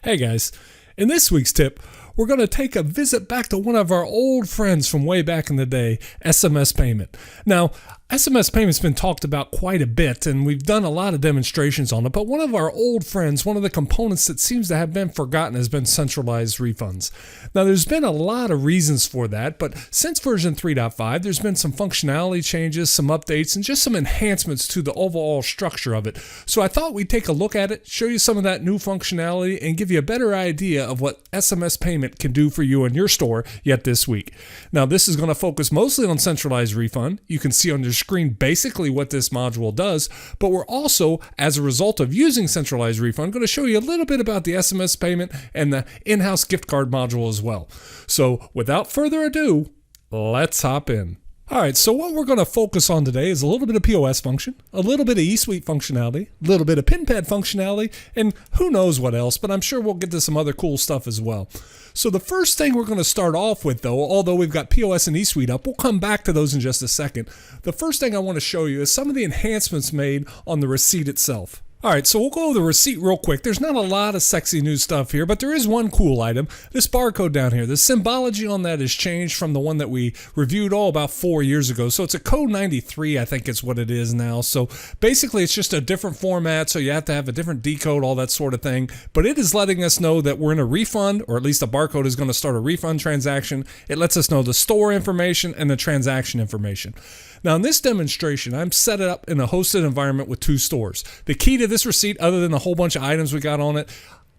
Hey guys, in this week's tip, we're going to take a visit back to one of our old friends from way back in the day, SMS payment. Now, SMS payment's been talked about quite a bit, and we've done a lot of demonstrations on it, but one of our old friends, one of the components that seems to have been forgotten has been centralized refunds. Now, there's been a lot of reasons for that, but since version 3.5, there's been some functionality changes, some updates, and just some enhancements to the overall structure of it. So I thought we'd take a look at it, show you some of that new functionality, and give you a better idea of what SMS payment can do for you in your store yet this week. Now, this is going to focus mostly on centralized refund. You can see on your screen basically what this module does, but we're also, as a result of using centralized refund, going to show you a little bit about the SMS payment and the in-house gift card module as well. So without further ado, let's hop in. All right, so what we're going to focus on today is a little bit of POS function, a little bit of eSuite functionality, a little bit of PinPad functionality, and who knows what else, but I'm sure we'll get to some other cool stuff as well. So the first thing we're going to start off with, though, although we've got POS and eSuite up, we'll come back to those in just a second. The first thing I want to show you is some of the enhancements made on the receipt itself. All right, so we'll go over the receipt real quick. There's not a lot of sexy new stuff here, but there is one cool item. This barcode down here, the symbology on that has changed from the one that we reviewed about 4 years ago. So it's a code 93, I think is what it is now. So basically it's just a different format, so you have to have a different decode, all that sort of thing. But it is letting us know that we're in a refund, or at least the barcode is going to start a refund transaction. It lets us know the store information and the transaction information. Now in this demonstration, I'm set up in a hosted environment with 2 stores. The key to this receipt, other than the whole bunch of items we got on it,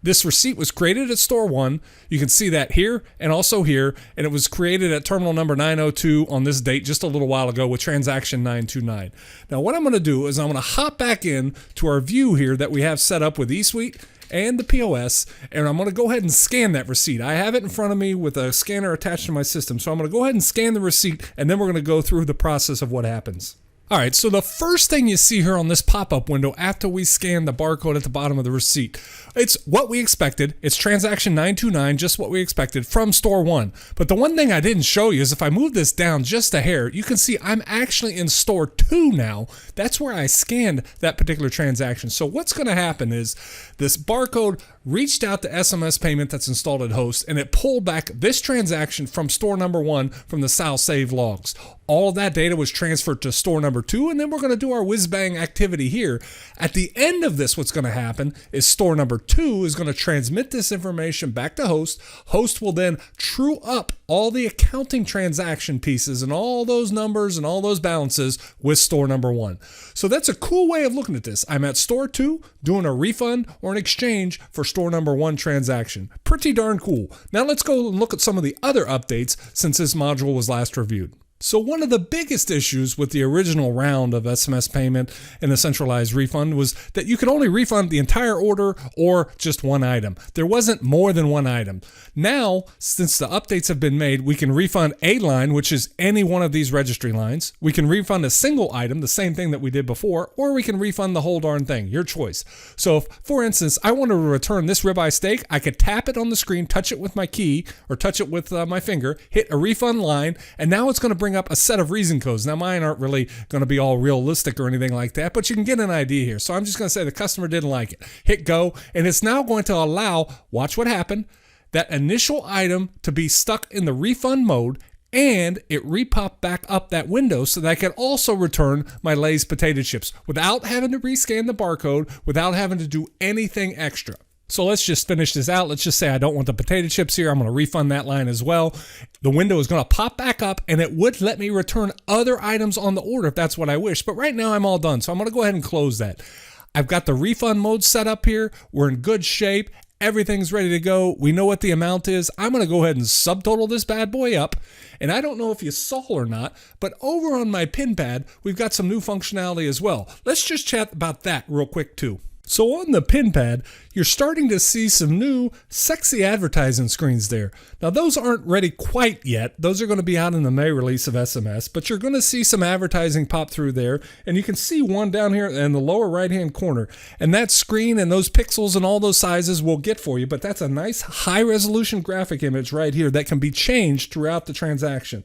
this receipt was created at store 1. You can see that here and also here, and it was created at terminal number 902 on this date just a little while ago with transaction 929. Now what I'm going to do is I'm going to hop back in to our view here that we have set up with eSuite and the POS, and I'm going to go ahead and scan that receipt. I have it in front of me with a scanner attached to my system, so I'm going to go ahead and scan the receipt, and then we're going to go through the process of what happens. All right, so the first thing you see here on this pop-up window after we scan the barcode at the bottom of the receipt, it's what we expected. It's transaction 929, just what we expected from store 1. But the one thing I didn't show you is if I move this down just a hair, you can see I'm actually in store 2 now. That's where I scanned that particular transaction. So what's going to happen is this barcode reached out to SMS payment that's installed at host, and it pulled back this transaction from store number 1 from the Sal save logs. All of that data was transferred to store number 2, and then we're going to do our whiz-bang activity here. At the end of this, what's going to happen is store number 2 is going to transmit this information back to host. Host will then true up all the accounting transaction pieces and all those numbers and all those balances with store number 1. So that's a cool way of looking at this. I'm at store 2 doing a refund or an exchange for store number 1 transaction. Pretty darn cool. Now let's go and look at some of the other updates since this module was last reviewed. So one of the biggest issues with the original round of SMS payment and the centralized refund was that you could only refund the entire order or just one item. There wasn't more than one item. Now, since the updates have been made, we can refund a line, which is any one of these registry lines. We can refund a single item, the same thing that we did before, or we can refund the whole darn thing, your choice. So if, for instance, I wanted to return this ribeye steak, I could tap it on the screen, touch it with my key, or touch it with my finger, hit a refund line, and now it's going to bring up a set of reason codes. Now mine aren't really going to be all realistic or anything like that, but you can get an idea here. So I'm just going to say the customer didn't like it. Hit go, and it's now going to allow, watch what happened, that initial item to be stuck in the refund mode, and it repop back up that window so that I can also return my Lay's potato chips without having to rescan the barcode, without having to do anything extra. So let's just finish this out. Let's just say I don't want the potato chips here. I'm going to refund that line as well. The window is going to pop back up, and it would let me return other items on the order if that's what I wish. But right now I'm all done, so I'm going to go ahead and close that. I've got the refund mode set up here. We're in good shape. Everything's ready to go. We know what the amount is. I'm going to go ahead and subtotal this bad boy up. And I don't know if you saw or not, but over on my PinPad, we've got some new functionality as well. Let's just chat about that real quick too. So on the PinPad, you're starting to see some new sexy advertising screens there. Now those aren't ready quite yet. Those are going to be out in the May release of SMS, but you're going to see some advertising pop through there, and you can see one down here in the lower right hand corner. And that screen and those pixels and all those sizes we'll get for you, but that's a nice high resolution graphic image right here that can be changed throughout the transaction.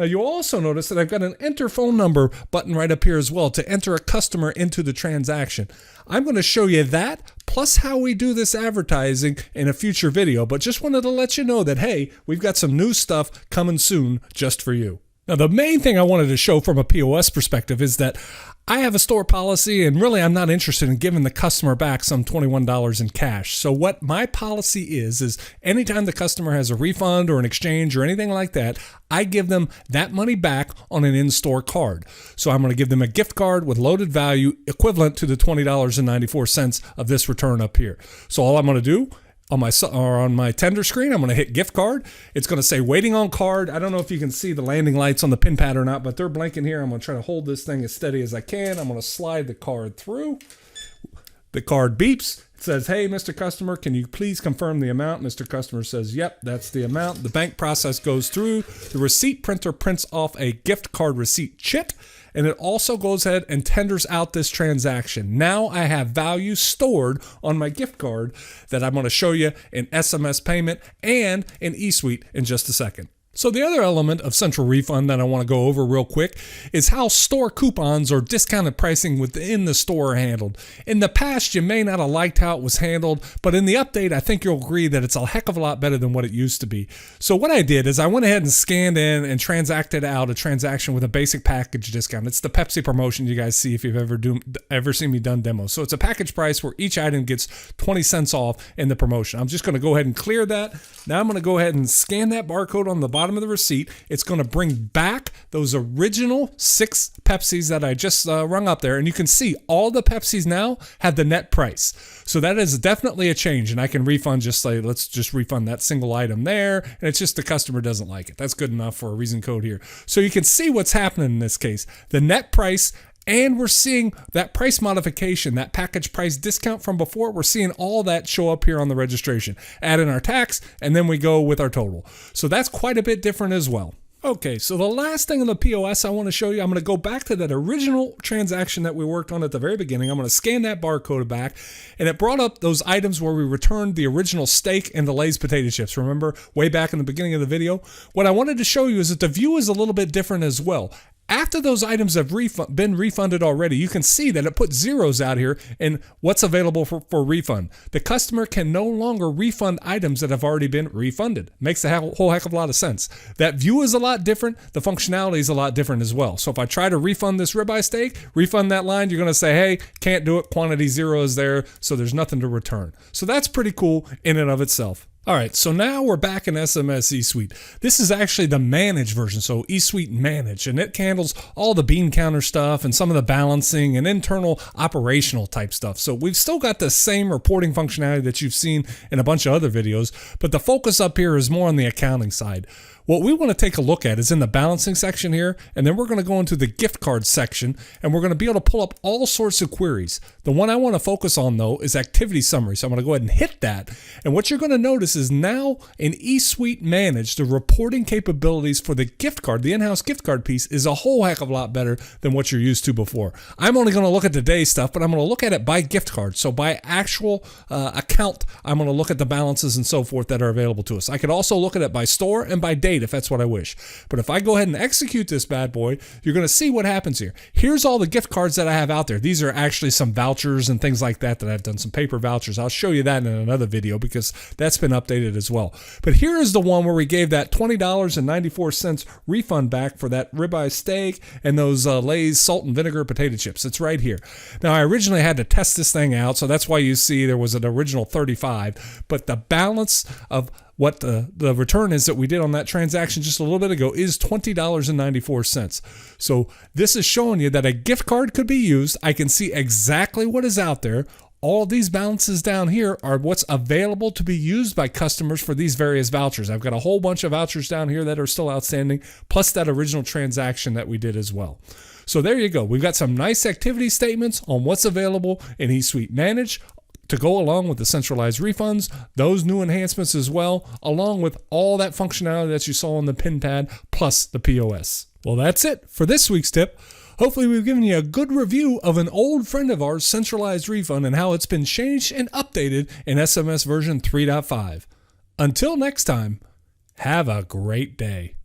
Now you'll also notice that I've got an enter phone number button right up here as well to enter a customer into the transaction. I'm going to show you that plus how we do this advertising in a future video, but just wanted to let you know that, hey, we've got some new stuff coming soon just for you. Now, the main thing I wanted to show from a POS perspective is that I have a store policy, and really I'm not interested in giving the customer back some $21 in cash. So what my policy is anytime the customer has a refund or an exchange or anything like that, I give them that money back on an in-store card. So I'm going to give them a gift card with loaded value equivalent to the $20.94 of this return up here. So all I'm going to do on my tender screen, I'm going to hit gift card. It's going to say waiting on card. I don't know if you can see the landing lights on the pin pad or not, but they're blinking here. I'm going to try to hold this thing as steady as I can. I'm going to slide the card through. The card beeps. It says, hey, Mr. Customer, can you please confirm the amount? Mr. Customer says, yep, that's the amount. The bank process goes through. The receipt printer prints off a gift card receipt chit, and it also goes ahead and tenders out this transaction. Now I have value stored on my gift card that I'm going to show you in SMS payment and in eSuite in just a second. So the other element of Central Refund that I want to go over real quick is how store coupons or discounted pricing within the store are handled. In the past, you may not have liked how it was handled, but in the update, I think you'll agree that it's a heck of a lot better than what it used to be. So what I did is I went ahead and scanned in and transacted out a transaction with a basic package discount. It's the Pepsi promotion you guys see if you've ever seen me done demos. So it's a package price where each item gets 20 cents off in the promotion. I'm just going to go ahead and clear that. Now I'm going to go ahead and scan that barcode on the bottom of the receipt. It's going to bring back those original 6 Pepsis that I just rung up there, and you can see all the Pepsis now have the net price. So that is definitely a change, and I can refund, just say let's just refund that single item there, and it's just the customer doesn't like it. That's good enough for a reason code here. So you can see what's happening in this case. The net price, and we're seeing that price modification, that package price discount from before. We're seeing all that show up here on the registration. Add in our tax, and then we go with our total. So that's quite a bit different as well. Okay, so the last thing on the POS I want to show you, I'm going to go back to that original transaction that we worked on at the very beginning. I'm going to scan that barcode back, and it brought up those items where we returned the original steak and the Lay's potato chips. Remember, way back in the beginning of the video? What I wanted to show you is that the view is a little bit different as well. After those items have been refunded already, you can see that it puts zeros out here in what's available for refund. The customer can no longer refund items that have already been refunded. Makes a whole heck of a lot of sense. That view is a lot different. The functionality is a lot different as well. So if I try to refund this ribeye steak, refund that line, you're going to say, hey, can't do it. Quantity 0 is there, so there's nothing to return. So that's pretty cool in and of itself. All right, so now we're back in SMS eSuite. This is actually the managed version, so eSuite Manage, and it handles all the bean counter stuff and some of the balancing and internal operational type stuff. So we've still got the same reporting functionality that you've seen in a bunch of other videos, but the focus up here is more on the accounting side. What we want to take a look at is in the balancing section here, and then we're going to go into the gift card section, and we're going to be able to pull up all sorts of queries. The one I want to focus on, though, is activity summary. So I'm going to go ahead and hit that. And what you're going to notice is now in eSuite Manage, the reporting capabilities for the gift card, the in-house gift card piece, is a whole heck of a lot better than what you're used to before. I'm only going to look at today's stuff, but I'm going to look at it by gift card. So by actual account, I'm going to look at the balances and so forth that are available to us. I could also look at it by store and by date if that's what I wish. But if I go ahead and execute this bad boy, you're going to see what happens here. Here's all the gift cards that I have out there. These are actually some vouchers and things like that I've done, some paper vouchers. I'll show you that in another video because that's been updated as well. But here is the one where we gave that $20.94 refund back for that ribeye steak and those Lay's salt and vinegar potato chips. It's right here. Now, I originally had to test this thing out, so that's why you see there was an original 35, but the balance of what the return is that we did on that transaction just a little bit ago is $20.94. So this is showing you that a gift card could be used. I can see exactly what is out there. All these balances down here are what's available to be used by customers for these various vouchers. I've got a whole bunch of vouchers down here that are still outstanding, plus that original transaction that we did as well. So there you go. We've got some nice activity statements on what's available in eSuite Manage to go along with the centralized refunds, those new enhancements as well, along with all that functionality that you saw on the pin pad, plus the POS. Well, that's it for this week's tip. Hopefully we've given you a good review of an old friend of ours, centralized refund, and how it's been changed and updated in SMS version 3.5. Until next time, have a great day.